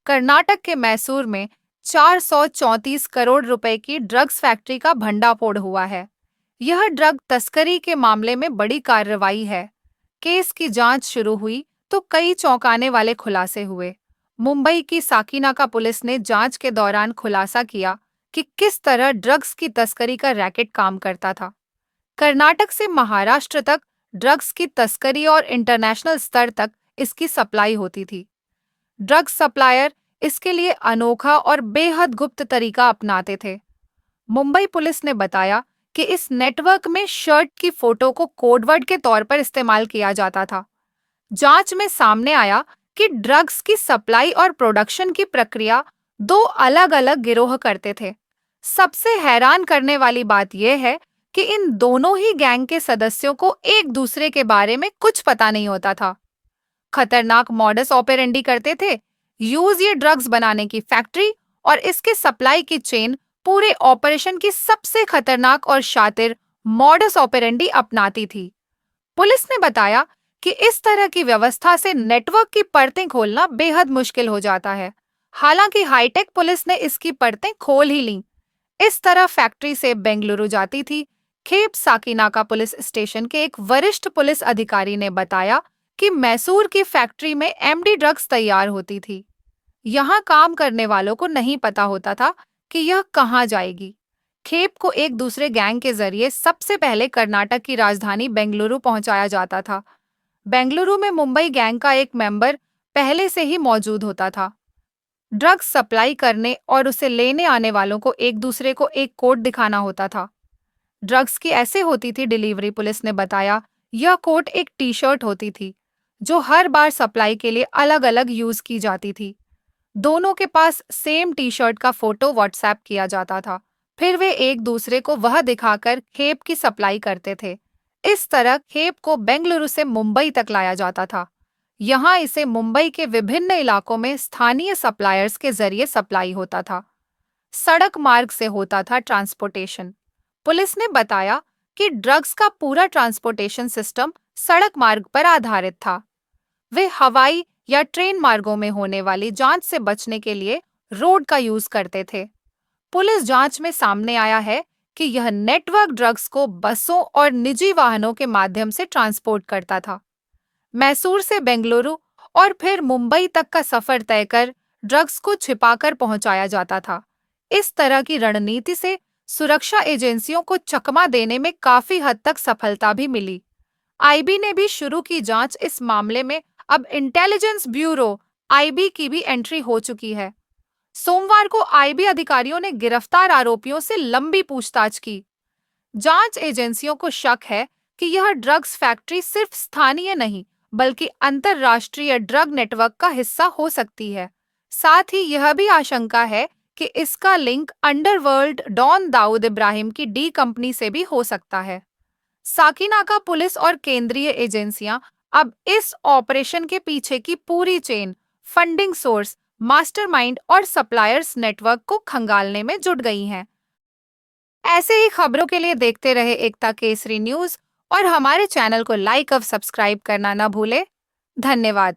कर्नाटक के मैसूर में 434 करोड़ रुपए की ड्रग्स फैक्ट्री का भंडाफोड़ हुआ है। यह ड्रग तस्करी के मामले में बड़ी कार्रवाई है। केस की जांच शुरू हुई तो कई चौंकाने वाले खुलासे हुए। मुंबई की साकीनाका पुलिस ने जांच के दौरान खुलासा किया कि किस तरह ड्रग्स की तस्करी का रैकेट काम करता था। कर्नाटक से महाराष्ट्र तक ड्रग्स की तस्करी और इंटरनेशनल स्तर तक इसकी सप्लाई होती थी। ड्रग्स सप्लायर इसके लिए अनोखा और बेहद गुप्त तरीका अपनाते थे। मुंबई पुलिस ने बताया कि इस नेटवर्क में शर्ट की फोटो को कोडवर्ड के तौर पर इस्तेमाल किया जाता था। जांच में सामने आया कि ड्रग्स की सप्लाई और प्रोडक्शन की प्रक्रिया दो अलग-अलग गिरोह करते थे। सबसे हैरान करने वाली बात यह है कि इन दोनों ही गैंग के सदस्यों को एक दूसरे के बारे में कुछ पता नहीं होता था। खतरनाक मॉडस ऑपरेंडी करते थे। यूज ये ड्रग्स बनाने की फैक्ट्री और इसके सप्लाई की चेन पूरे ऑपरेशन की सबसे खतरनाक और शातिर मॉडस ऑपरेंडी अपनाती थी। पुलिस ने बताया कि इस तरह की व्यवस्था से नेटवर्क की परतें खोलना बेहद मुश्किल हो जाता है। हालांकि हाईटेक पुलिस ने इसकी परतें खोल ही लीं। इस तरह फैक्ट्री से बेंगलुरु जाती थी। खेप साकीनाका पुलिस स्टेशन के एक वरिष्ठ पुलिस अधिकारी ने बताया कि मैसूर की फैक्ट्री में एमडी ड्रग्स तैयार होती थी। यहाँ काम करने वालों को नहीं पता होता था कि यह कहाँ जाएगी। खेप को एक दूसरे गैंग के जरिए सबसे पहले कर्नाटक की राजधानी बेंगलुरु पहुंचाया जाता था। बेंगलुरु में मुंबई गैंग का एक मेंबर पहले से ही मौजूद होता था। ड्रग्स सप्लाई करने और उसे लेने आने वालों को एक दूसरे को एक कोड दिखाना होता था। ड्रग्स की ऐसे होती थी डिलीवरी, पुलिस ने बताया। यह कोड एक टी शर्ट होती थी जो हर बार सप्लाई के लिए अलग अलग यूज की जाती थी। दोनों के पास सेम टी शर्ट का फोटो व्हाट्सएप किया जाता था। फिर वे एक दूसरे को वह दिखाकर खेप की सप्लाई करते थे। इस तरह खेप को बेंगलुरु से मुंबई तक लाया जाता था। यहाँ इसे मुंबई के विभिन्न इलाकों में स्थानीय सप्लायर्स के जरिए सप्लाई होता था। सड़क मार्ग से होता था ट्रांसपोर्टेशन। पुलिस ने बताया कि ड्रग्स का पूरा ट्रांसपोर्टेशन सिस्टम सड़क मार्ग पर आधारित था। वे हवाई या ट्रेन मार्गों में होने वाली जांच से बचने के लिए रोड का यूज करते थे। पुलिस जांच में सामने आया है कि यह नेटवर्क ड्रग्स को बसों और निजी वाहनों के माध्यम से ट्रांसपोर्ट करता था। मैसूर से बेंगलुरु और फिर मुंबई तक का सफर तय कर ड्रग्स को छिपाकर पहुंचाया जाता था। इस तरह की रणनीति से सुरक्षा एजेंसियों को चकमा देने में काफी हद तक सफलता भी मिली। आईबी ने भी शुरू की जांच। इस मामले में अब इंटेलिजेंस ब्यूरो आईबी की भी एंट्री हो चुकी है। सोमवार को आईबी अधिकारियों ने गिरफ्तार आरोपियों से लंबी पूछताछ की। जांच एजेंसियों को शक है कि यह ड्रग्स फैक्ट्री सिर्फ स्थानीय नहीं बल्कि अंतर्राष्ट्रीय ड्रग नेटवर्क का हिस्सा हो सकती है। साथ ही यह भी आशंका है कि इसका link underworld don Dawood Ibrahim की डी कंपनी से भी हो सकता है। साकीनाका पुलिस और केंद्रीय एजेंसियां अब इस ऑपरेशन के पीछे की पूरी चेन, फंडिंग सोर्स, मास्टरमाइंड और सप्लायर्स नेटवर्क को खंगालने में जुट गई हैं। ऐसे ही खबरों के लिए देखते रहे एकता केसरी न्यूज और हमारे चैनल को लाइक और सब्सक्राइब करना न भूले। धन्यवाद।